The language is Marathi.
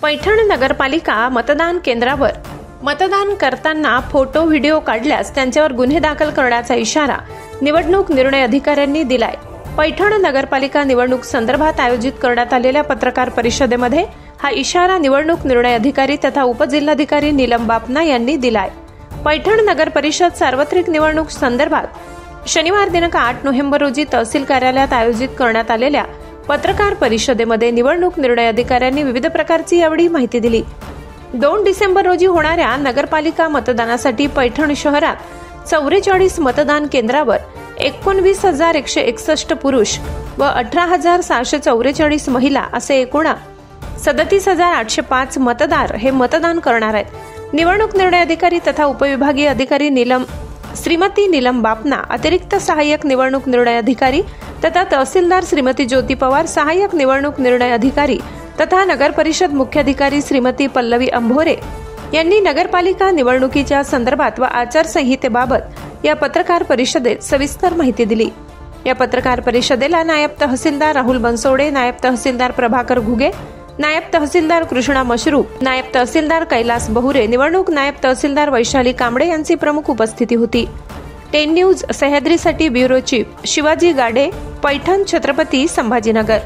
पैठण नगरपालिका मतदान केंद्रावर मतदान करताना फोटो व्हिडिओ काढल्यास त्यांच्यावर गुन्हे दाखल करण्याचा इशारा निवडणूक निर्णय अधिकाऱ्यांनी दिलाय। पैठण नगरपालिका निवडणूक संदर्भात आयोजित करण्यात आलेल्या पत्रकार परिषदेमध्ये हा इशारा निवडणूक निर्णय अधिकारी तथा उपजिल्हाधिकारी नीलम बापना यांनी दिलाय। पैठण नगर परिषद सार्वत्रिक निवडणूक संदर्भात शनिवार दिनांक 8 नोव्हेंबर रोजी तहसील कार्यालयात आयोजित करण्यात आलेल्या पत्रकार परिषदेमध्ये निवडणूक निर्णय अधिकाऱ्यांनी विविध प्रकारची यावेळी माहिती दिली। 2 डिसेंबर रोजी होणाऱ्या नगरपालिका मतदानासाठी पैठण शहरात 44 मतदान केंद्रावर 19,161 पुरुष व 18,644 महिला असे एकूण 37,805 मतदार हे मतदान करणार आहेत। निवडणूक निर्णय अधिकारी तथा उपविभागीय अधिकारी श्रीमती नीलम बापना, अतिरिक्त सहाय्यक निवडणूक निर्णय अधिकारी तथा तहसीलदार श्रीमती ज्योती पवार, सहाय्यक निवडणूक निर्णय अधिकारी तथा नगर परिषद मुख्याधिकारी श्रीमती पल्लवी अंभोरे यांनी नगरपालिका निवडणुकीच्या संदर्भात व आचारसंहितेबाबत या पत्रकार परिषदेत सविस्तर माहिती दिली। या पत्रकार परिषदेला नायब तहसीलदार राहुल बनसोडे, नायब तहसीलदार प्रभाकर घुगे, नायब तहसीलदार कृष्णा मशरूप, नायब तहसीलदार कैलास बहुरे, निवडणूक नायब तहसीलदार वैशाली कांबळे यांची प्रमुख उपस्थिती होती। 10 न्यूज सह्याद्रीसाठी ब्युरो चीफ शिवाजी गाडे, पैठण, छत्रपती संभाजीनगर।